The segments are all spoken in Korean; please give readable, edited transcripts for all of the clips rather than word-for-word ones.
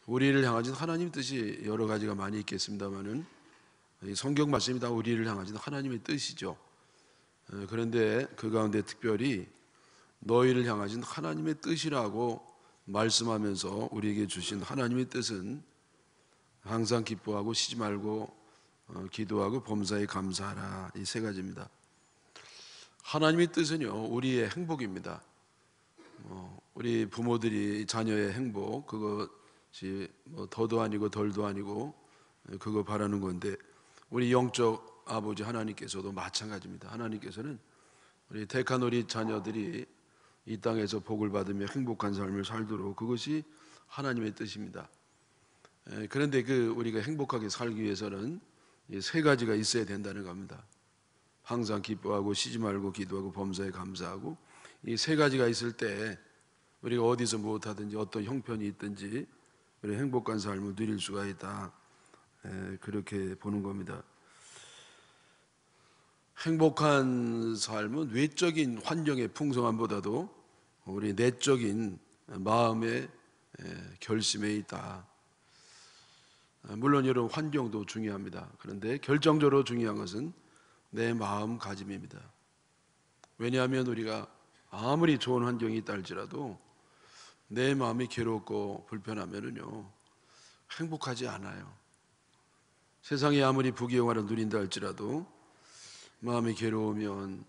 우리를 향하신 하나님 뜻이 여러 가지가 많이 있겠습니다만은 성경 말씀이 다 우리를 향하신 하나님의 뜻이죠. 그런데 그 가운데 특별히 너희를 향하신 하나님의 뜻이라고 말씀하면서 우리에게 주신 하나님의 뜻은 항상 기뻐하고 쉬지 말고 기도하고 범사에 감사하라, 이 세 가지입니다. 하나님의 뜻은요, 우리의 행복입니다. 우리 부모들이 자녀의 행복, 그것이 뭐 더도 아니고 덜도 아니고 그거 바라는 건데, 우리 영적 아버지 하나님께서도 마찬가지입니다. 하나님께서는 우리 택한 우리 자녀들이 이 땅에서 복을 받으며 행복한 삶을 살도록, 그것이 하나님의 뜻입니다. 그런데 우리가 행복하게 살기 위해서는 이 세 가지가 있어야 된다는 겁니다. 항상 기뻐하고 쉬지 말고 기도하고 범사에 감사하고, 이 세 가지가 있을 때 우리가 어디서 무엇하든지 어떤 형편이 있든지 우리 행복한 삶을 누릴 수가 있다, 그렇게 보는 겁니다. 행복한 삶은 외적인 환경의 풍성함보다도 우리 내적인 마음의 결심에 있다. 물론 여러분, 환경도 중요합니다. 그런데 결정적으로 중요한 것은 내 마음가짐입니다. 왜냐하면 우리가 아무리 좋은 환경이 있다 할지라도 내 마음이 괴롭고 불편하면은요, 행복하지 않아요. 세상이 아무리 부귀영화를 누린다 할지라도 마음이 괴로우면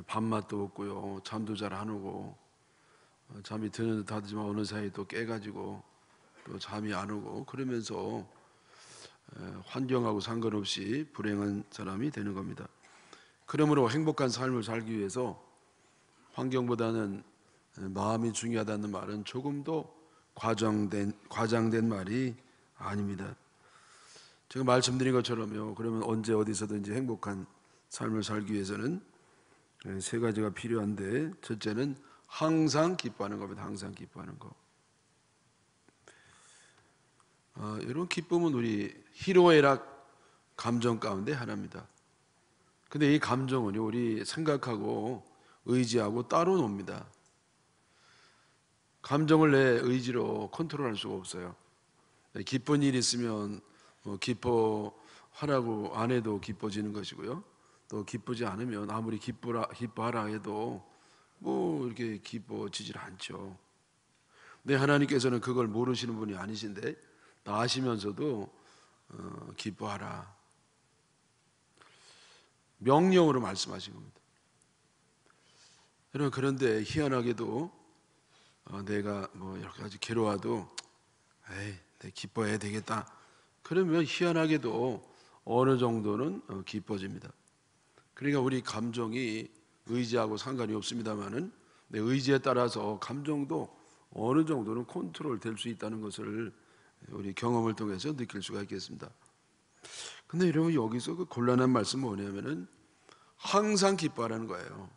밥맛도 없고요, 잠도 잘 안 오고, 잠이 드는 듯 하지만 어느 사이에 또 깨가지고 또 잠이 안 오고, 그러면서 환경하고 상관없이 불행한 사람이 되는 겁니다. 그러므로 행복한 삶을 살기 위해서 환경보다는 마음이 중요하다는 말은 조금도 과장된 말이 아닙니다. 제가 말씀드린 것처럼요, 그러면 언제 어디서든지 행복한 삶을 살기 위해서는 세 가지가 필요한데, 첫째는 항상 기뻐하는 겁니다. 항상 기뻐하는 것. 여러분, 기쁨은 우리 희로애락 감정 가운데 하나입니다. 근데 이 감정은 우리 생각하고 의지하고 따로 놉니다. 감정을 내 의지로 컨트롤할 수가 없어요. 기쁜 일이 있으면 기뻐하라고 안 해도 기뻐지는 것이고요, 또 기쁘지 않으면 아무리 기뻐하라 해도 뭐 이렇게 기뻐지질 않죠. 근데 하나님께서는 그걸 모르시는 분이 아니신데 다 아시면서도 기뻐하라, 명령으로 말씀하신 겁니다. 여러분, 그런데 희한하게도 내가 뭐 여러 가지 괴로워도 내가 기뻐해야 되겠다, 그러면 희한하게도 어느 정도는 기뻐집니다. 그러니까 우리 감정이 의지하고 상관이 없습니다만은 내 의지에 따라서 감정도 어느 정도는 컨트롤 될 수 있다는 것을 우리 경험을 통해서 느낄 수가 있겠습니다. 근데 여러분, 여기서 그 곤란한 말씀은 뭐냐면은 항상 기뻐하라는 거예요.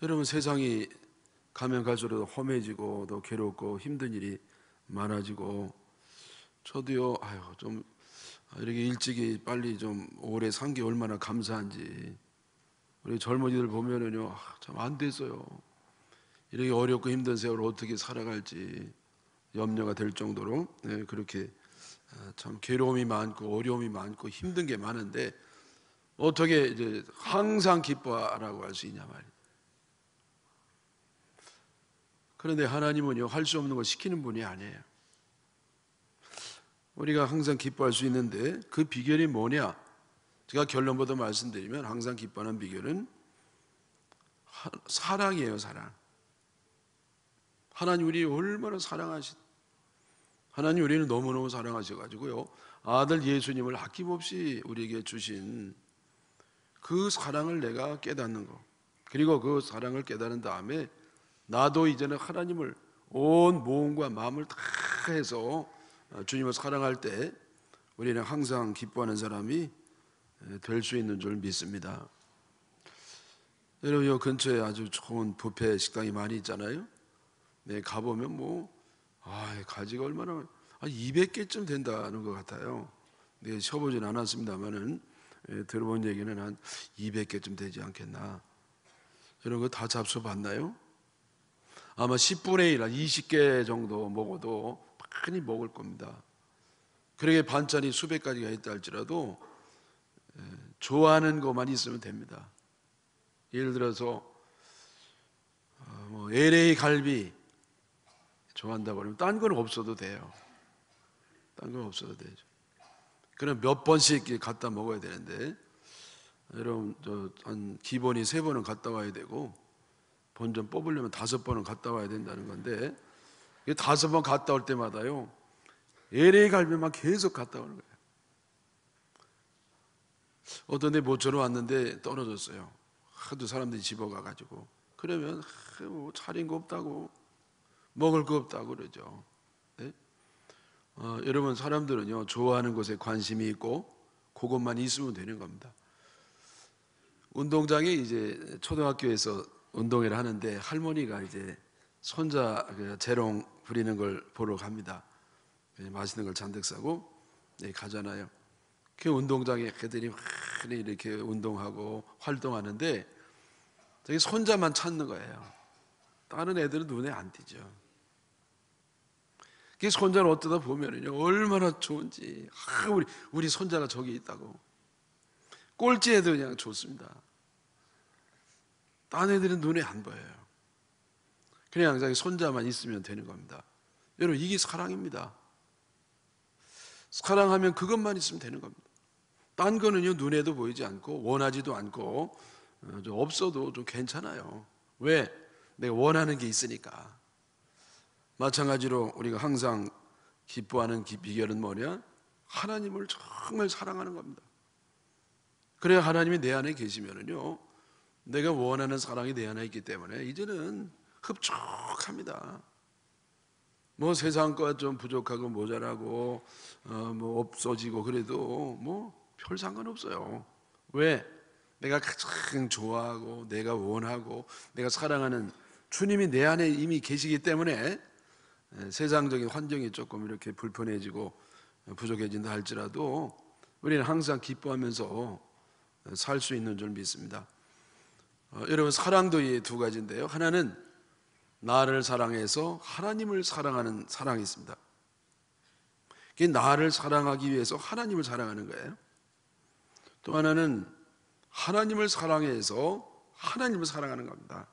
여러분, 세상이 가면 갈수록 험해지고 더 괴롭고 힘든 일이 많아지고, 저도요, 좀 이렇게 일찍이 빨리 좀 오래 산 게 얼마나 감사한지. 우리 젊은이들 보면은요, 참 안 됐어요. 이렇게 어렵고 힘든 세월을 어떻게 살아갈지 염려가 될 정도로, 그렇게 참 괴로움이 많고 어려움이 많고 힘든 게 많은데 어떻게 이제 항상 기뻐하라고 할 수 있냐 말이에요. 그런데 하나님은요, 할 수 없는 거 시키는 분이 아니에요. 우리가 항상 기뻐할 수 있는데 그 비결이 뭐냐? 제가 결론부터 말씀드리면, 항상 기뻐하는 비결은 사랑이에요. 사랑. 하나님 우리 얼마나 하나님 우리를 너무너무 사랑하셔가지고요, 아들 예수님을 아낌없이 우리에게 주신 그 사랑을 내가 깨닫는 거, 그리고 그 사랑을 깨달은 다음에 나도 이제는 하나님을 온 몸과 마음을 다 해서 주님을 사랑할 때 우리는 항상 기뻐하는 사람이 될 수 있는 줄 믿습니다. 여러분, 요 근처에 아주 좋은 뷔페 식당이 많이 있잖아요. 네, 가보면 가지가 얼마나 200개쯤 된다는 것 같아요. 네, 쉬어보진 않았습니다만은 들어본 얘기는 한 200개쯤 되지 않겠나. 여러분, 그거 다 잡숴봤나요? 아마 10분의 1, 한 20개 정도 먹어도 많이 먹을 겁니다. 그러게 반찬이 수백 가지가 있다 할지라도 좋아하는 것만 있으면 됩니다. 예를 들어서 LA 갈비 좋아한다고 그러면 딴 건 없어도 돼요. 딴 건 없어도 되죠. 그럼 몇 번씩 갖다 먹어야 되는데, 여러분 한 기본이 3번은 갔다 와야 되고 본전 뽑으려면 5번은 갔다 와야 된다는 건데, 5번 갔다 올 때마다요 LA 갈비만 계속 갔다 오는 거예요. 어떤 데 모처럼 왔는데 떨어졌어요. 하도 사람들이 집어가가지고. 그러면 뭐 차린 거 없다고, 먹을 거 없다고 그러죠. 네? 여러분, 사람들은요 좋아하는 것에 관심이 있고 그것만 있으면 되는 겁니다. 운동장에 이제 초등학교에서 운동회를 하는데 할머니가 이제 손자 재롱 부리는 걸 보러 갑니다. 맛있는 걸 잔뜩 사고 가잖아요. 그 운동장에 애들이 많이 이렇게 운동하고 활동하는데 저기 손자만 찾는 거예요. 다른 애들은 눈에 안 띄죠. 그 손자를 어쩌다 보면은요 얼마나 좋은지, 우리 손자가 저기 있다고 꼴찌해도 그냥 좋습니다. 딴 애들은 눈에 안 보여요. 그냥 자기 손자만 있으면 되는 겁니다. 여러분, 이게 사랑입니다. 사랑하면 그것만 있으면 되는 겁니다. 딴 거는요 눈에도 보이지 않고 원하지도 않고 좀 없어도 좀 괜찮아요. 왜? 내가 원하는 게 있으니까. 마찬가지로 우리가 항상 기뻐하는 비결은 뭐냐? 하나님을 정말 사랑하는 겁니다. 그래야 하나님이 내 안에 계시면은요 내가 원하는 사랑이 내 안에 있기 때문에 이제는 흡족합니다. 뭐 세상 거가 좀 부족하고 모자라고 뭐 없어지고 그래도 뭐 별 상관없어요. 왜? 내가 가장 좋아하고 내가 원하고 내가 사랑하는 주님이 내 안에 이미 계시기 때문에 세상적인 환경이 조금 이렇게 불편해지고 부족해진다 할지라도 우리는 항상 기뻐하면서 살 수 있는 줄 믿습니다. 여러분, 사랑도 이 두 가지인데요. 하나는 나를 사랑해서 하나님을 사랑하는 사랑이 있습니다. 그게 나를 사랑하기 위해서 하나님을 사랑하는 거예요. 또 하나는 하나님을 사랑해서 하나님을 사랑하는 겁니다.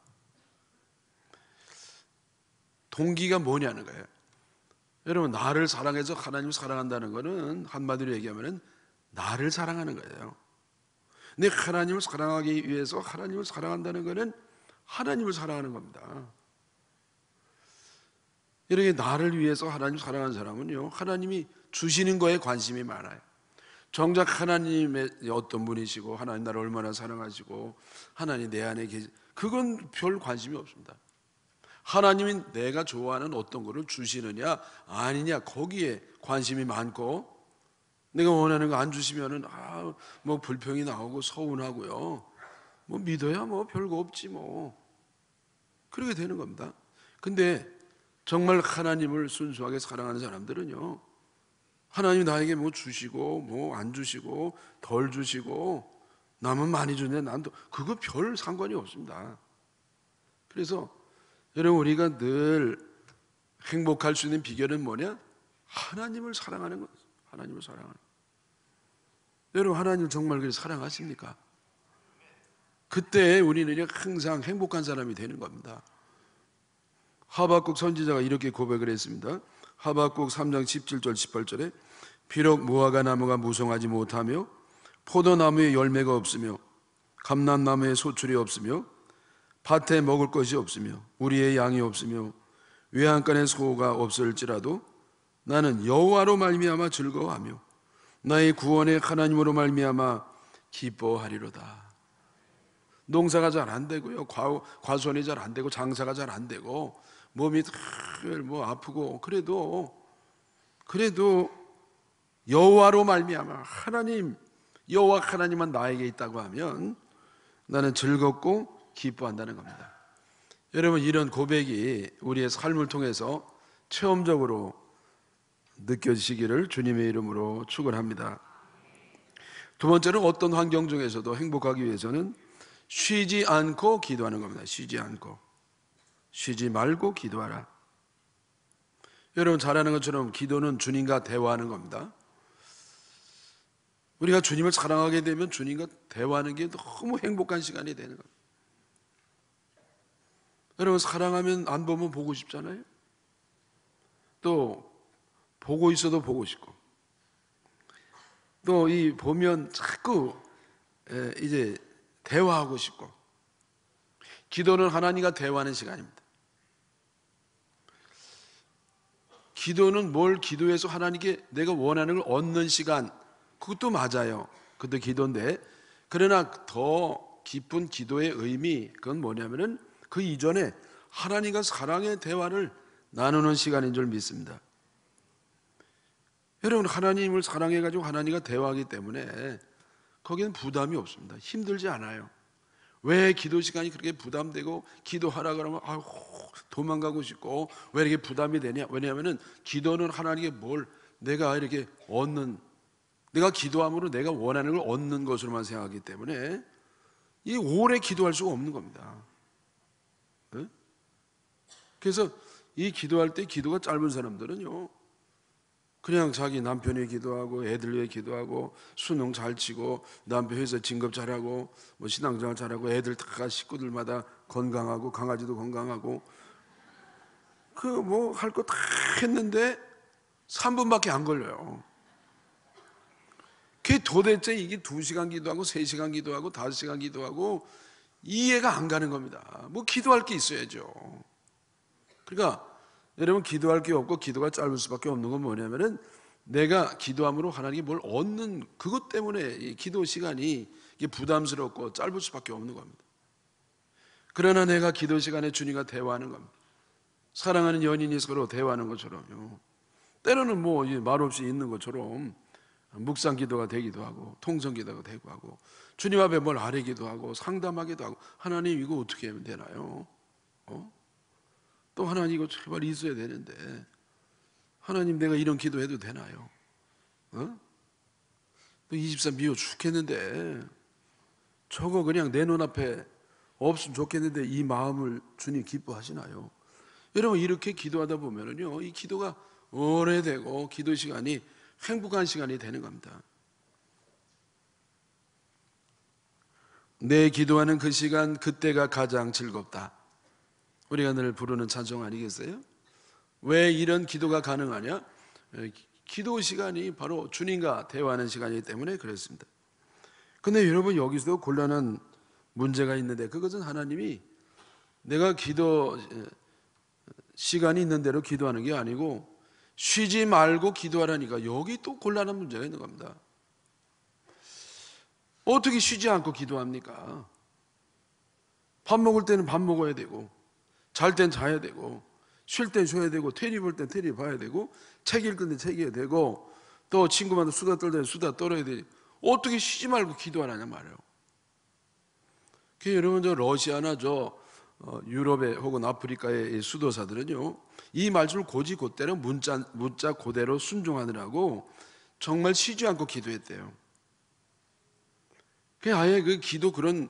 동기가 뭐냐는 거예요. 여러분, 나를 사랑해서 하나님을 사랑한다는 것은 한마디로 얘기하면 나를 사랑하는 거예요. 근데 하나님을 사랑하기 위해서 하나님을 사랑한다는 것은 하나님을 사랑하는 겁니다. 이렇게 나를 위해서 하나님을 사랑하는 사람은요 하나님이 주시는 거에 관심이 많아요. 정작 하나님의 어떤 분이시고 하나님 나를 얼마나 사랑하시고 하나님 내 안에 계시, 그건 별 관심이 없습니다. 하나님이 내가 좋아하는 어떤 거를 주시느냐 아니냐 거기에 관심이 많고, 내가 원하는 거 안 주시면은 뭐 불평이 나오고 서운하고요. 뭐 믿어야 뭐 별거 없지 뭐 그렇게 되는 겁니다. 근데 정말 하나님을 순수하게 사랑하는 사람들은요 하나님이 나에게 뭐 주시고 뭐 안 주시고 덜 주시고 남은 많이 주는데 난 또 그거 별 상관이 없습니다. 그래서 여러분, 우리가 늘 행복할 수 있는 비결은 뭐냐? 하나님을 사랑하는 것. 하나님을 사랑하는 것. 여러분, 하나님을 정말 그렇게 사랑하십니까? 그때 우리는 항상 행복한 사람이 되는 겁니다. 하박국 선지자가 이렇게 고백을 했습니다. 하박국 3장 17절 18절에 비록 무화과 나무가 무성하지 못하며 포도나무에 열매가 없으며 감람나무에 소출이 없으며 밭에 먹을 것이 없으며 우리의 양이 없으며 외양간에 소가 없을지라도 나는 여호와로 말미암아 즐거워하며 나의 구원의 하나님으로 말미암아 기뻐하리로다. 농사가 잘 안 되고요, 과수원이 잘 안 되고 장사가 잘 안 되고 몸이 뭐 아프고 그래도 여호와로 말미암아 여호와 하나님만 나에게 있다고 하면 나는 즐겁고 기뻐한다는 겁니다. 여러분, 이런 고백이 우리의 삶을 통해서 체험적으로 느껴지시기를 주님의 이름으로 축원합니다. 두 번째는 어떤 환경 중에서도 행복하기 위해서는 쉬지 않고 기도하는 겁니다. 쉬지 말고 기도하라. 여러분 잘 아는 것처럼 기도는 주님과 대화하는 겁니다. 우리가 주님을 사랑하게 되면 주님과 대화하는 게 너무 행복한 시간이 되는 겁니다. 여러분 사랑하면 안 보면 보고 싶잖아요. 또 보고 있어도 보고 싶고, 또 이 보면 자꾸 이제 대화하고 싶고. 기도는 하나님과 대화하는 시간입니다. 기도는 뭘 기도해서 하나님께 내가 원하는 걸 얻는 시간, 그것도 맞아요. 그것도 기도인데, 그러나 더 깊은 기도의 의미, 그건 뭐냐면은 그 이전에 하나님과 사랑의 대화를 나누는 시간인 줄 믿습니다. 여러분 하나님을 사랑해가지고 하나님과 대화하기 때문에 거기는 부담이 없습니다. 힘들지 않아요. 왜 기도 시간이 그렇게 부담되고 기도하라 그러면 도망가고 싶고 왜 이렇게 부담이 되냐? 왜냐하면 기도는 하나님께 뭘 내가 이렇게 얻는, 내가 기도함으로 내가 원하는 걸 얻는 것으로만 생각하기 때문에 이 오래 기도할 수가 없는 겁니다. 네? 그래서 이 기도할 때 기도가 짧은 사람들은요, 그냥 자기 남편 위해 기도하고 애들 위해 기도하고 수능 잘 치고 남편 회사 진급 잘하고 뭐 신앙생활 잘하고 애들 다 식구들마다 건강하고 강아지도 건강하고 그 뭐 할 거 다 했는데 3분밖에 안 걸려요. 그게 도대체 이게 2시간 기도하고 3시간 기도하고 5시간 기도하고 이해가 안 가는 겁니다. 뭐 기도할 게 있어야죠. 그러니까 여러분 기도할 게 없고 기도가 짧을 수밖에 없는 건 뭐냐면은 내가 기도함으로 하나님이 뭘 얻는 그것 때문에 이 기도 시간이 이게 부담스럽고 짧을 수밖에 없는 겁니다. 그러나 내가 기도 시간에 주님과 대화하는 겁니다. 사랑하는 연인이 서로 대화하는 것처럼요. 때로는 뭐 말없이 있는 것처럼 묵상 기도가 되기도 하고 통성 기도가 되고 하고 주님 앞에 뭘 아뢰기도 하고 상담하기도 하고 하나님 이거 어떻게 하면 되나요? 또 하나님 이거 제발 있어야 되는데 하나님 내가 이런 기도해도 되나요? 또 24 미워 죽겠는데 저거 그냥 내 눈앞에 없으면 좋겠는데 이 마음을 주님 기뻐하시나요? 여러분 이렇게 기도하다 보면은요 이 기도가 오래되고 기도 시간이 행복한 시간이 되는 겁니다. 내 기도하는 그 시간 그때가 가장 즐겁다. 우리가 늘 부르는 찬송 아니겠어요? 왜 이런 기도가 가능하냐? 기도 시간이 바로 주님과 대화하는 시간이기 때문에 그렇습니다. 근데 여러분 여기서도 곤란한 문제가 있는데 그것은 하나님이 내가 기도 시간이 있는 대로 기도하는 게 아니고 쉬지 말고 기도하라니까 여기 또 곤란한 문제가 있는 겁니다. 어떻게 쉬지 않고 기도합니까? 밥 먹을 때는 밥 먹어야 되고 잘 땐 자야 되고 쉴 땐 쉬어야 되고 테레비 볼 땐 테레비 봐야 되고 책 읽을 땐 책 읽어야 되고 또 친구만들 수다 떨 때 수다 떨어야 되지. 어떻게 쉬지 말고 기도하냐 말이에요. 그 여러분 저 러시아나 저 유럽의 혹은 아프리카의 수도사들은요 이 말씀을 고지고대로 문자 그대로 순종하느라고 정말 쉬지 않고 기도했대요. 그 아예 그 기도 그런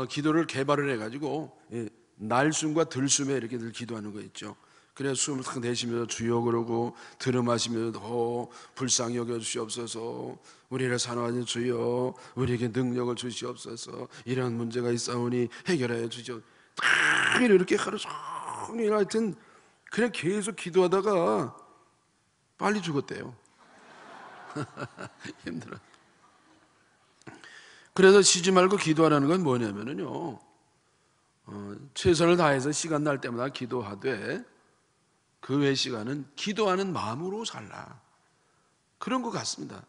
기도를 개발을 해가지고 날숨과 들숨에 이렇게 늘 기도하는 거 있죠. 그래서 숨을 탁 내쉬면서 주여 그러고 들이마시면서 불쌍히 여겨 주시옵소서 우리를 사랑하는 주여 우리에게 능력을 주시옵소서 이런 문제가 있사오니 해결하여 주시옵소서 이렇게 하루 종일 하여튼 그냥 계속 기도하다가 빨리 죽었대요. 힘들어. 그래서 쉬지 말고 기도하라는 건 뭐냐면요 최선을 다해서 시간 날 때마다 기도하되 그 외 시간은 기도하는 마음으로 살라 그런 것 같습니다.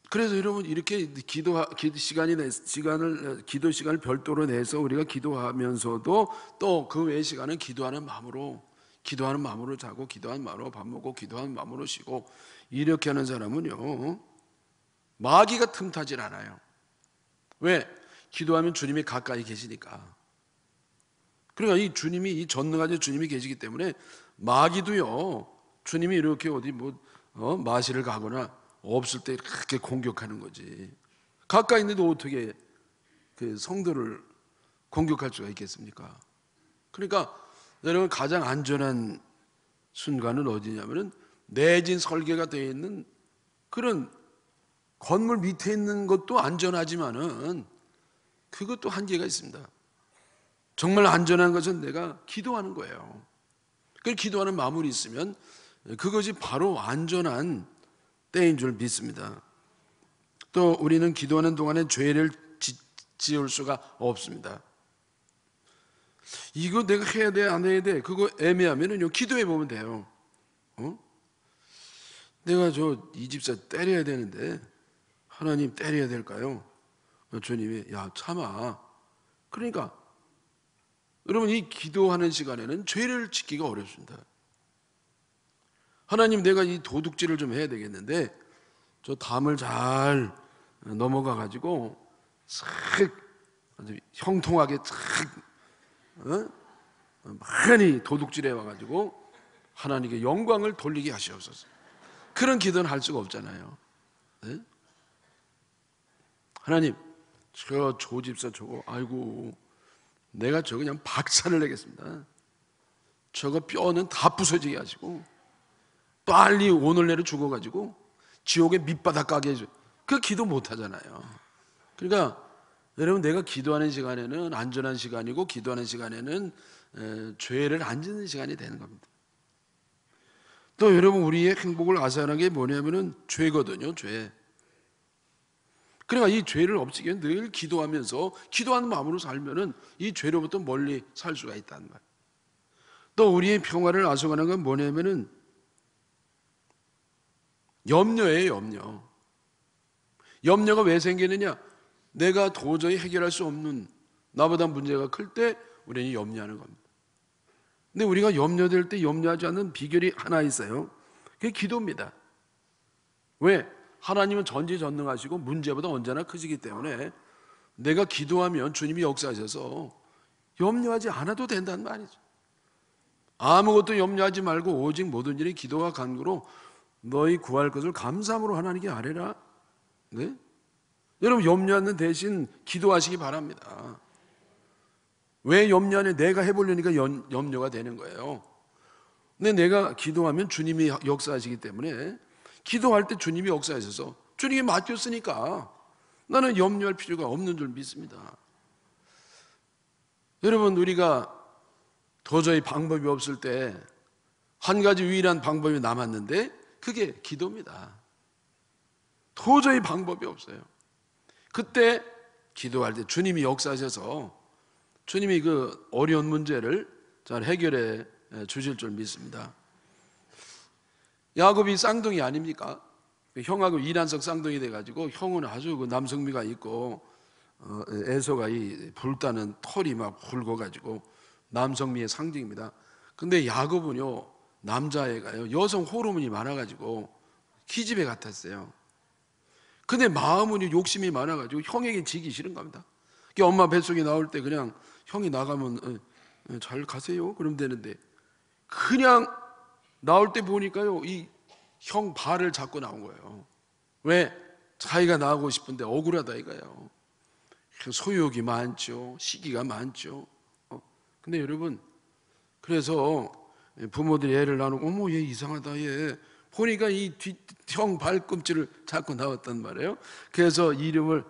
그래서 여러분 이렇게 기도 시간을 별도로 내서 우리가 기도하면서도 또 그 외 시간은 기도하는 마음으로 자고 기도하는 마음으로 밥 먹고 기도하는 마음으로 쉬고 이렇게 하는 사람은요 마귀가 틈타질 않아요. 왜? 기도하면 주님이 가까이 계시니까. 그러니까 이 주님이 이 전능하신 주님이 계시기 때문에 마귀도요 주님이 이렇게 어디 마시를 가거나 없을 때 그렇게 공격하는 거지. 가까이 있는데 어떻게 그 성도를 공격할 수가 있겠습니까? 그러니까 여러분 가장 안전한 순간은 어디냐면은 내진 설계가 되어 있는 그런 건물 밑에 있는 것도 안전하지만은 그것도 한계가 있습니다. 정말 안전한 것은 내가 기도하는 거예요. 그 기도하는 마음이 있으면 그것이 바로 안전한 때인 줄 믿습니다. 또 우리는 기도하는 동안에 죄를 지을 수가 없습니다. 이거 내가 해야 돼, 안 해야 돼, 그거 애매하면은 기도해 보면 돼요. 내가 이 집사 때려야 되는데 하나님 때려야 될까요? 주님이 야 참아. 그러니까 여러분 이 기도하는 시간에는 죄를 짓기가 어렵습니다. 하나님 내가 이 도둑질을 좀 해야 되겠는데 저 담을 잘 넘어가 가지고 싹 아주 형통하게 싹 많이 도둑질해 와가지고 하나님께 영광을 돌리게 하시옵소서. 그런 기도는 할 수가 없잖아요. 네? 하나님 저 조집사 저거 아이고 내가 저거 그냥 박살을 내겠습니다. 저거 뼈는 다 부서지게 하시고 빨리 오늘 내로 죽어가지고 지옥에 밑바닥 가게 해줘. 그 기도 못 하잖아요. 그러니까 여러분 내가 기도하는 시간에는 안전한 시간이고 기도하는 시간에는 죄를 안 짓는 시간이 되는 겁니다. 또 여러분 우리의 행복을 아사하는 게 뭐냐면은 죄거든요. 죄. 그러니까 이 죄를 없애기 위해 늘 기도하면서 기도하는 마음으로 살면은 이 죄로부터 멀리 살 수가 있다는 말. 또 우리의 평화를 앗아가는 건 뭐냐면은 염려예요. 염려. 염려가 왜 생기느냐? 내가 도저히 해결할 수 없는 나보다 문제가 클 때 우리는 염려하는 겁니다. 근데 우리가 염려될 때 염려하지 않는 비결이 하나 있어요. 그게 기도입니다. 왜? 하나님은 전지전능하시고 문제보다 언제나 크시기 때문에 내가 기도하면 주님이 역사하셔서 염려하지 않아도 된다는 말이죠. 아무것도 염려하지 말고 오직 모든 일이 기도와 간구로 너희 구할 것을 감사함으로 하나님께 아뢰라. 네? 여러분 염려하는 대신 기도하시기 바랍니다. 왜 염려하냐? 내가 해보려니까 염려가 되는 거예요. 근데 내가 기도하면 주님이 역사하시기 때문에 기도할 때 주님이 역사하셔서 주님이 맡겼으니까 나는 염려할 필요가 없는 줄 믿습니다. 여러분 우리가 도저히 방법이 없을 때 한 가지 유일한 방법이 남았는데 그게 기도입니다. 도저히 방법이 없어요. 그때 기도할 때 주님이 역사하셔서 주님이 그 어려운 문제를 잘 해결해 주실 줄 믿습니다. 야곱이 쌍둥이 아닙니까? 형하고 이란석 쌍둥이 돼가지고 형은 아주 그 남성미가 있고 에서가 이 불타는 털이 막 굵어가지고 남성미의 상징입니다. 근데 야곱은요 남자애가요 여성 호르몬이 많아가지고 기집애 같았어요. 근데 마음은 욕심이 많아가지고 형에게 지기 싫은 겁니다. 엄마 뱃속에 나올 때 그냥 형이 나가면 잘 가세요 그러면 되는데 그냥 나올 때 보니까요 이 형 발을 잡고 나온 거예요. 왜? 자기가 나오고 싶은데 억울하다 이거예요. 소유욕이 많죠. 시기가 많죠. 근데 여러분 그래서 부모들이 애를 나누고 어머 얘 이상하다 얘 보니까 이 형 발꿈치를 잡고 나왔단 말이에요. 그래서 이름을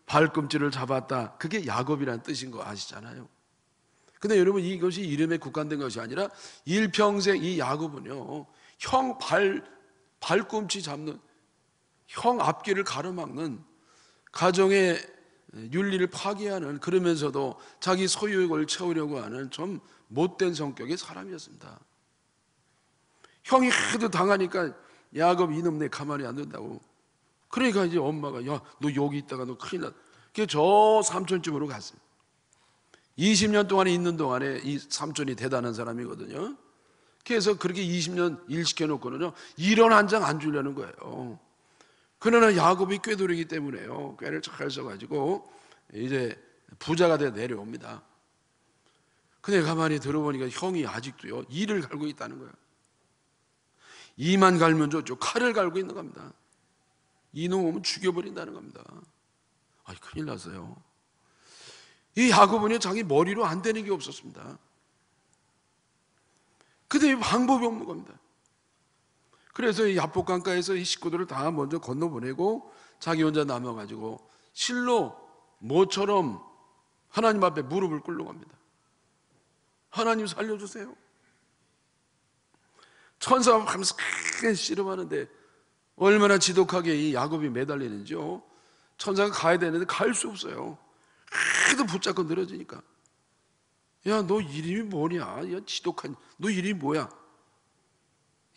발꿈치를 잡았다. 그게 야곱이라는 뜻인 거 아시잖아요. 근데 여러분 이것이 이름에 국한된 것이 아니라 일평생 이 야곱은요 형 발꿈치 잡는 형 앞길을 가로막는 가정의 윤리를 파괴하는 그러면서도 자기 소유욕을 채우려고 하는 좀 못된 성격의 사람이었습니다. 형이 하도 당하니까 야곱 이놈 내 가만히 안 둔다고. 그러니까 이제 엄마가 야 너 여기 있다가 너 큰일 났다. 그래서 저 삼촌집으로 갔습니다. 20년 동안에 있는 동안에 이 삼촌이 대단한 사람이거든요. 그래서 그렇게 20년 일 시켜놓고는요 일원 한 장 안 주려는 거예요. 그러나 야곱이 꾀돌이기 때문에요 꾀를 잘 써가지고 이제 부자가 돼 내려옵니다. 근데 가만히 들어보니까 형이 아직도요 이를 갈고 있다는 거예요. 이만 갈면 좋죠. 칼을 갈고 있는 겁니다. 이놈 오면 죽여버린다는 겁니다. 아, 큰일 났어요. 이 야곱은요 자기 머리로 안 되는 게 없었습니다. 근데 방법이 없는 겁니다. 그래서 이 야복강가에서 이 식구들을 다 먼저 건너보내고 자기 혼자 남아가지고 실로 모처럼 하나님 앞에 무릎을 꿇는 겁니다. 하나님 살려주세요. 천사가 하면서 크게 씨름하는데 얼마나 지독하게 이 야곱이 매달리는지요. 천사가 가야 되는데 갈 수 없어요. 하도 붙잡고 늘어지니까. 야, 너 이름이 뭐냐? 야, 지독한, 너 이름이 뭐야?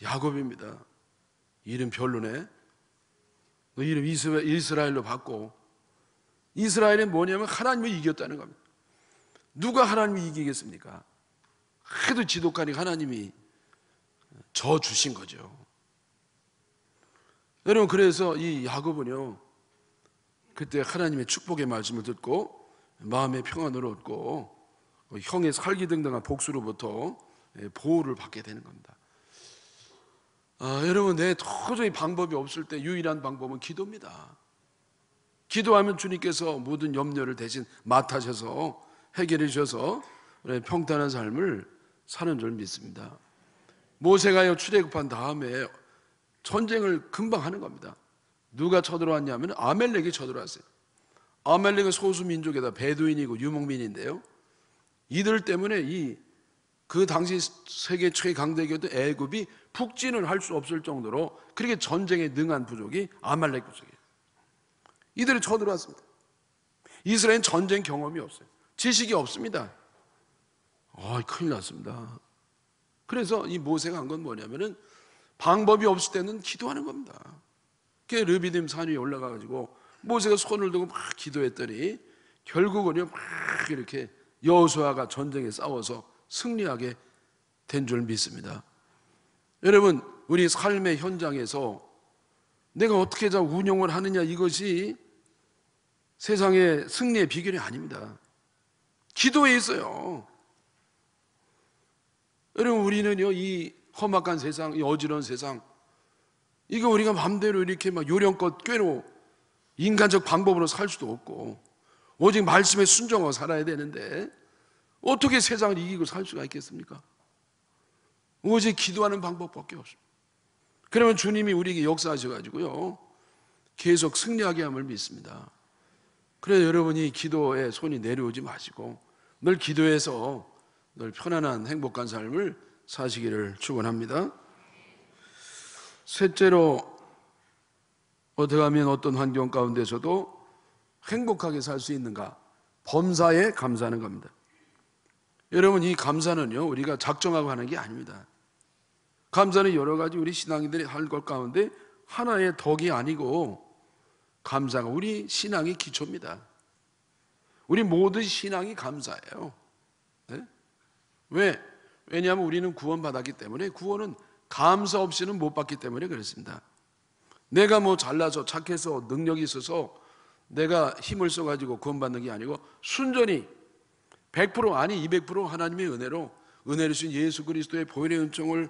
야곱입니다. 이름 별로네. 너 이름 이스라엘로 바꿔. 이스라엘은 뭐냐면 하나님을 이겼다는 겁니다. 누가 하나님을 이기겠습니까? 하도 지독하니까 하나님이 저 주신 거죠. 여러분, 그래서 이 야곱은요, 그때 하나님의 축복의 말씀을 듣고 마음의 평안을 얻고 형의 살기등등한 복수로부터 보호를 받게 되는 겁니다. 여러분, 내 도저히 방법이 없을 때 유일한 방법은 기도입니다. 기도하면 주님께서 모든 염려를 대신 맡아셔서 해결해 주셔서 평탄한 삶을 사는 줄 믿습니다. 모세가요, 출애굽한 다음에 전쟁을 금방 하는 겁니다. 누가 쳐들어왔냐면 아멜렉이 쳐들어왔어요. 아멜렉은 소수민족에다 베두인이고 유목민인데요, 이들 때문에 그 당시 세계 최강대국이었던 애굽이 북진을 할 수 없을 정도로 그렇게 전쟁에 능한 부족이 아말렉 부족이에요. 이들이 쳐들어왔습니다. 이스라엘은 전쟁 경험이 없어요. 지식이 없습니다. 큰일 났습니다. 그래서 이 모세가 한 건 뭐냐면은 방법이 없을 때는 기도하는 겁니다. 그게 르비딤 산 위에 올라가가지고 모세가 손을 들고 막 기도했더니 결국은요, 막 이렇게 여호수아가 전쟁에 싸워서 승리하게 된 줄 믿습니다. 여러분, 우리 삶의 현장에서 내가 어떻게 잘 운영을 하느냐, 이것이 세상의 승리의 비결이 아닙니다. 기도에 있어요. 여러분, 우리는요, 이 험악한 세상, 이 어지러운 세상, 이거 우리가 마음대로 이렇게 막 요령껏 꾀로 인간적 방법으로 살 수도 없고 오직 말씀에 순종하고 살아야 되는데 어떻게 세상을 이기고 살 수가 있겠습니까? 오직 기도하는 방법밖에 없습니다. 그러면 주님이 우리에게 역사하셔가지고요, 계속 승리하게 함을 믿습니다. 그래서 여러분이 기도에 손이 내려오지 마시고 늘 기도해서 늘 편안한 행복한 삶을 사시기를 축원합니다. 셋째로, 어떻게 하면 어떤 환경 가운데서도 행복하게 살 수 있는가? 범사에 감사하는 겁니다. 여러분, 이 감사는요, 우리가 작정하고 하는 게 아닙니다. 감사는 여러 가지 우리 신앙인들이 할 것 가운데 하나의 덕이 아니고, 감사가 우리 신앙의 기초입니다. 우리 모든 신앙이 감사예요. 네? 왜냐하면 우리는 구원받았기 때문에, 구원은 감사 없이는 못 받기 때문에 그렇습니다. 내가 뭐 잘나서 착해서 능력이 있어서 내가 힘을 써가지고 구원받는 게 아니고 순전히 100% 아니 200% 하나님의 은혜로, 은혜를 주신 예수 그리스도의 보혈의 은총을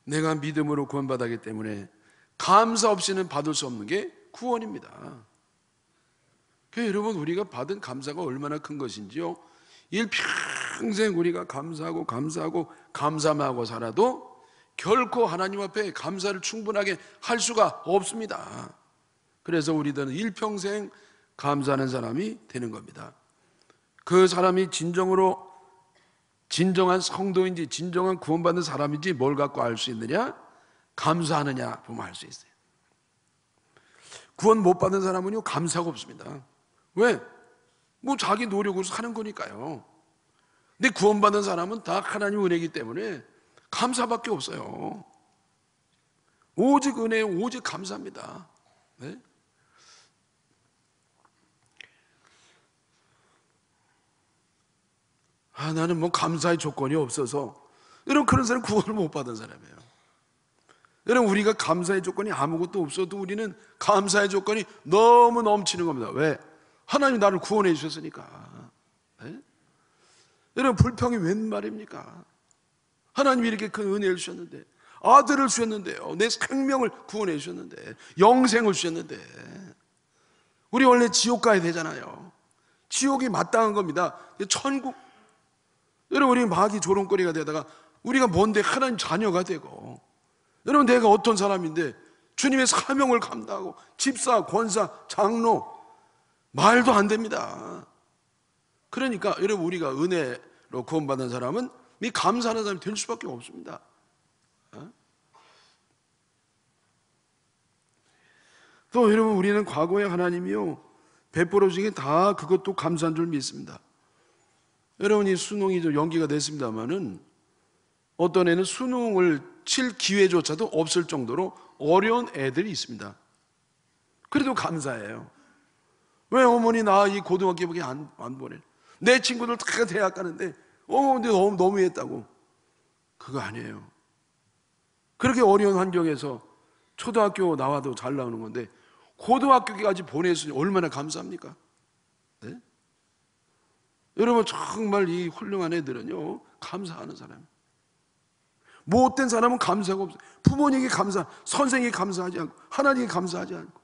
내가 믿음으로 구원받았기 때문에 감사 없이는 받을 수 없는 게 구원입니다. 그러니까 여러분, 우리가 받은 감사가 얼마나 큰 것인지요, 일평생 우리가 감사하고 감사만 하고 살아도 결코 하나님 앞에 감사를 충분하게 할 수가 없습니다. 그래서 우리들은 일평생 감사하는 사람이 되는 겁니다. 그 사람이 진정한 성도인지 진정한 구원받는 사람인지 뭘 갖고 알 수 있느냐? 감사하느냐 보면 알 수 있어요. 구원 못 받은 사람은요, 감사가 없습니다. 왜? 뭐 자기 노력으로 사는 거니까요. 근데 구원받은 사람은 다 하나님 은혜이기 때문에 감사밖에 없어요. 오직 은혜, 오직 감사합니다. 네? 나는 뭐 감사의 조건이 없어서, 여러분, 그런 사람 구원을 못 받은 사람이에요. 여러분, 우리가 감사의 조건이 아무것도 없어도 우리는 감사의 조건이 너무 넘치는 겁니다. 왜? 하나님 나를 구원해 주셨으니까. 네? 여러분, 불평이 웬 말입니까? 하나님이 이렇게 큰 은혜를 주셨는데, 아들을 주셨는데요, 내 생명을 구원해 주셨는데, 영생을 주셨는데, 우리 원래 지옥 가야 되잖아요. 지옥이 마땅한 겁니다. 천국, 여러분, 우리 마귀 조롱거리가 되다가 우리가 뭔데 하나님 자녀가 되고, 여러분 내가 어떤 사람인데 주님의 사명을 감당하고 집사, 권사, 장로 말도 안 됩니다. 그러니까 여러분 우리가 은혜로 구원받은 사람은 이 감사하는 사람이 될 수밖에 없습니다. 또 여러분 우리는 과거에 하나님이요 베풀어 주신 게 다 그것도 감사한 줄 믿습니다. 여러분이 수능이 좀 연기가 됐습니다만은 어떤 애는 수능을 칠 기회조차도 없을 정도로 어려운 애들이 있습니다. 그래도 감사해요. 왜 어머니 나 이 고등학교밖에 안 보내? 내 친구들 다 대학 가는데 근데 너무 너무했다고. 그거 아니에요. 그렇게 어려운 환경에서 초등학교 나와도 잘 나오는 건데 고등학교까지 보냈으니 얼마나 감사합니까? 네? 여러분 정말 이 훌륭한 애들은요 감사하는 사람. 못된 사람은 감사가 없어요. 부모님이 감사, 선생님이 감사하지 않고 하나님이 감사하지 않고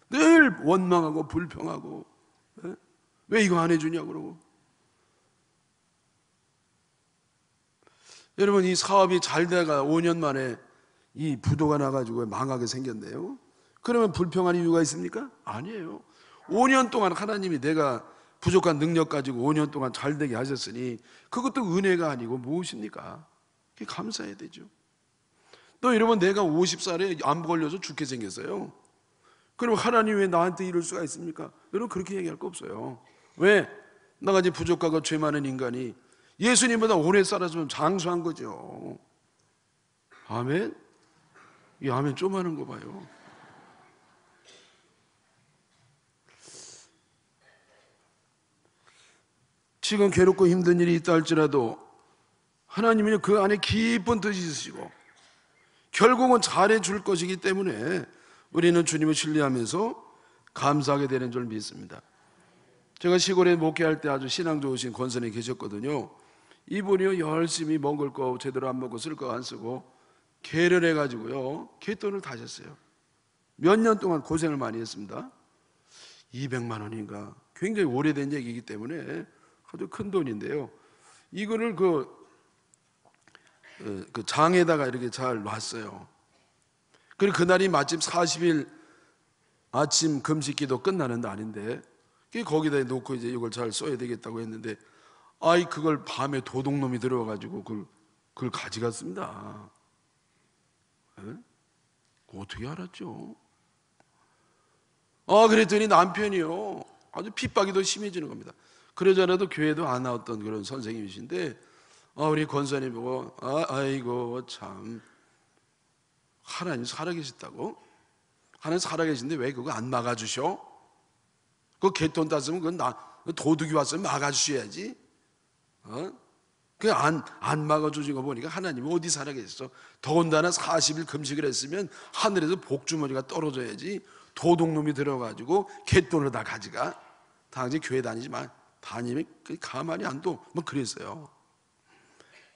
늘 원망하고 불평하고, 네? 왜 이거 안 해주냐고 그러고. 여러분 이 사업이 잘 돼가 5년 만에 이 부도가 나가지고 망하게 생겼네요. 그러면 불평할 이유가 있습니까? 아니에요. 5년 동안 하나님이 내가 부족한 능력 가지고 5년 동안 잘 되게 하셨으니 그것도 은혜가 아니고 무엇입니까? 그게 감사해야 되죠. 또 여러분 내가 50살에 암 걸려서 죽게 생겼어요. 그럼 하나님 왜 나한테 이럴 수가 있습니까? 여러분 그렇게 얘기할 거 없어요. 왜? 나같이 부족하고 죄 많은 인간이 예수님보다 오래 살았으면 장수한 거죠. 아멘? 이 아멘 좀 하는 거 봐요. 지금 괴롭고 힘든 일이 있다 할지라도 하나님은 그 안에 깊은 뜻이 있으시고 결국은 잘해줄 것이기 때문에 우리는 주님을 신뢰하면서 감사하게 되는 줄 믿습니다. 제가 시골에 목회할 때 아주 신앙 좋으신 권선이 계셨거든요. 이분이요 열심히 먹을 거 제대로 안 먹고 쓸 거 안 쓰고 개를 해가지고요 갯돈을 다셨어요. 몇 년 동안 고생을 많이 했습니다. 200만 원인가 굉장히 오래된 얘기이기 때문에 아주 큰 돈인데요. 이거를 그 장에다가 이렇게 잘 놨어요. 그리고 그날이 마침 40일 아침 금식기도 끝나는 날인데 거기다 놓고 이제 이걸 잘 써야 되겠다고 했는데 그걸 밤에 도둑놈이 들어와가지고 그걸 가져갔습니다. 네? 어떻게 알았죠? 그랬더니 남편이요 아주 핍박이 더 심해지는 겁니다. 그러자라도 교회도 안 나왔던 그런 선생님이신데 우리 권사님 보고 아이고 참 하나님 살아계셨다고? 하나님 살아계신데 왜 그거 안 막아주셔? 그 갯돈 땄으면 그건 도둑이 왔으면 막아주셔야지. 그 안 막아주신 거 보니까 하나님이 어디 살아계셨어? 더군다나 40일 금식을 했으면 하늘에서 복주머니가 떨어져야지 도둑놈이 들어가지고 갯돈을 다 가져가. 당시 교회 다니지만 다니면 가만히 안 둬. 뭐 그랬어요.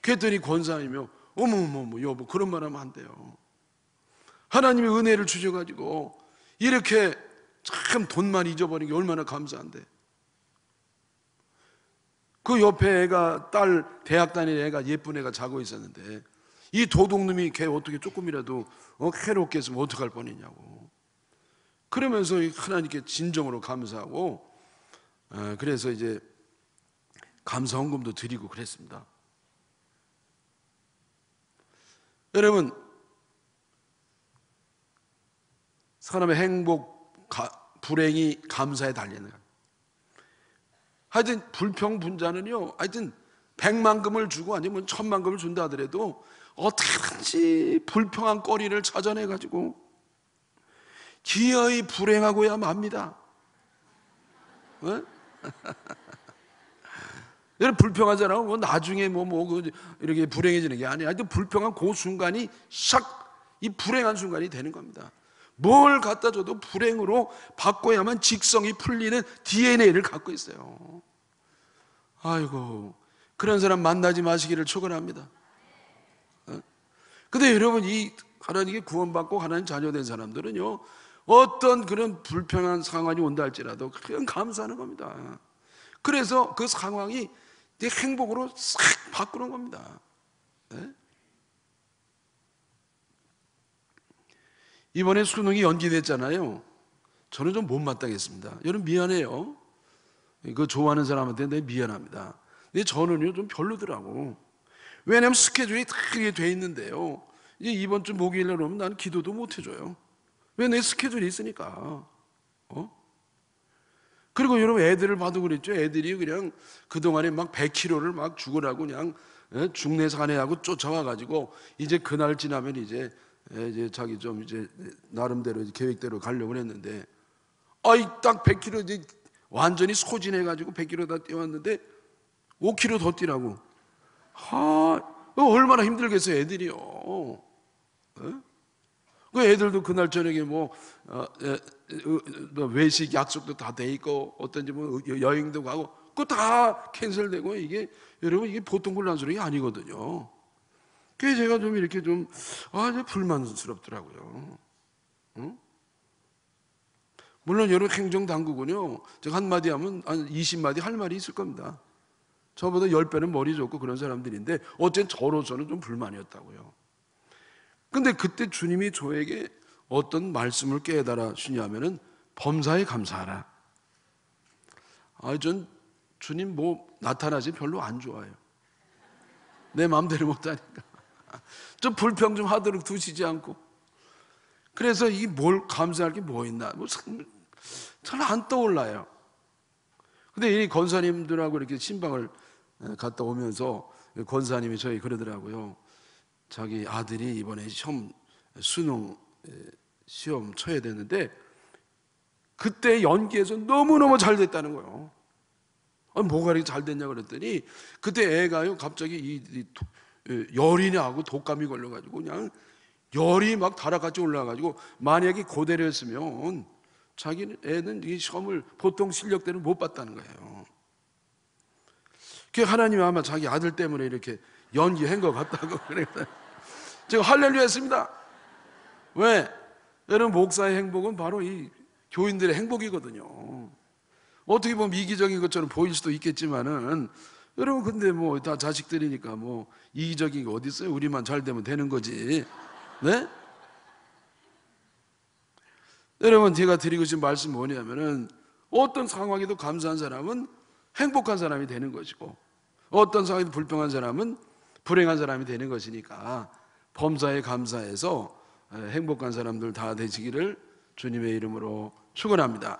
그랬더니 권사님이요 어머머머 여보 그런 말 하면 안 돼요. 하나님이 은혜를 주셔가지고 이렇게 참 돈만 잊어버린 게 얼마나 감사한데. 그 옆에 애가 딸 대학 다니는 애가 예쁜 애가 자고 있었는데 이 도둑놈이 걔 어떻게 조금이라도 해롭게 했으면 어떡할 뻔했냐고. 그러면서 하나님께 진정으로 감사하고 그래서 이제 감사 헌금도 드리고 그랬습니다. 여러분 사람의 행복, 불행이 감사에 달리는 거예요. 하여튼 불평분자는요 하여튼 100만금을 주고 아니면 1000만금을 준다 하더라도 어떻게든지 불평한 거리를 찾아내가지고 기어이 불행하고야 맙니다. 여러분 불평하잖아요. 나중에 이렇게 불행해지는 게 아니야. 하여튼 불평한 그 순간이 이 불행한 순간이 되는 겁니다. 뭘 갖다 줘도 불행으로 바꿔야만 직성이 풀리는 DNA를 갖고 있어요. 아이고 그런 사람 만나지 마시기를 축원합니다. 근데 여러분 이 하나님께 구원받고 하나님 자녀된 사람들은요 어떤 그런 불평한 상황이 온다 할지라도 그냥 감사하는 겁니다. 그래서 그 상황이 내 행복으로 싹 바꾸는 겁니다. 네? 이번에 수능이 연기됐잖아요. 저는 좀 못마땅했습니다. 여러분 미안해요. 그 좋아하는 사람한테 내 미안합니다. 근데 저는요 좀 별로더라고. 왜냐하면 스케줄이 다 이렇게 돼 있는데요. 이제 이번 주 목요일날 오면 나는 기도도 못 해줘요. 왜? 내 스케줄이 있으니까. 그리고 여러분 애들을 봐도 그랬죠. 애들이 그냥 그동안에 막 100km를 막 죽으라고 그냥 중내산해하고 쫓아와가지고 이제 그날 지나면 이제 자기 좀 이제 나름대로 계획대로 가려고 했는데 아이 딱 100km 이제 완전히 소진해가지고 100km 다 뛰어왔는데 5km 더 뛰라고. 얼마나 힘들겠어요 애들이요. 그 애들도 그날 저녁에 뭐 외식 약속도 다 돼 있고 어떤지 뭐 여행도 가고 그거 다 캔슬되고 이게 여러분 이게 보통 혼란스러운 게 아니거든요. 그래서 제가 좀 이렇게 좀 불만스럽더라고요. 물론 여러분 행정당국은요 제가 한마디 하면 한 20마디 할 말이 있을 겁니다. 저보다 10배는 머리 좋고 그런 사람들인데 어쨌든 저로서는 좀 불만이었다고요. 근데 그때 주님이 저에게 어떤 말씀을 깨달아 주냐면은 범사에 감사하라. 전 주님 뭐 나타나지 별로 안 좋아해요. 내 마음대로 못하니까. 좀 불평 좀 하도록 두시지 않고. 그래서 이게 뭘 감사할 게 뭐 있나? 잘 안 떠올라요. 근데 이 권사님들하고 이렇게 신방을 갔다 오면서 권사님이 저희 그러더라고요. 자기 아들이 이번에 수능 시험 쳐야 되는데 그때 연기에서 너무너무 잘 됐다는 거예요. 뭐가 이렇게 잘 됐냐 그랬더니 그때 애가요 갑자기 열이 나고 독감이 걸려가지고 그냥 열이 막 달아같이 올라가지고 만약에 고대를 했으면 자기 애는 이 시험을 보통 실력대로 못 봤다는 거예요. 그 하나님이 아마 자기 아들 때문에 이렇게 연기한 것 같다고 그래요. 제가 할렐루야 했습니다. 왜? 여러분 목사의 행복은 바로 이 교인들의 행복이거든요. 어떻게 보면 이기적인 것처럼 보일 수도 있겠지만은 여러분 근데 뭐 다 자식들이니까 뭐 이기적인 게 어디 있어요? 우리만 잘 되면 되는 거지. 네? 여러분 제가 드리고 싶은 말씀 뭐냐면은 어떤 상황에도 감사한 사람은 행복한 사람이 되는 것이고 어떤 상황에도 불평한 사람은 불행한 사람이 되는 것이니까 범사에 감사해서 행복한 사람들 다 되시기를 주님의 이름으로 축원합니다.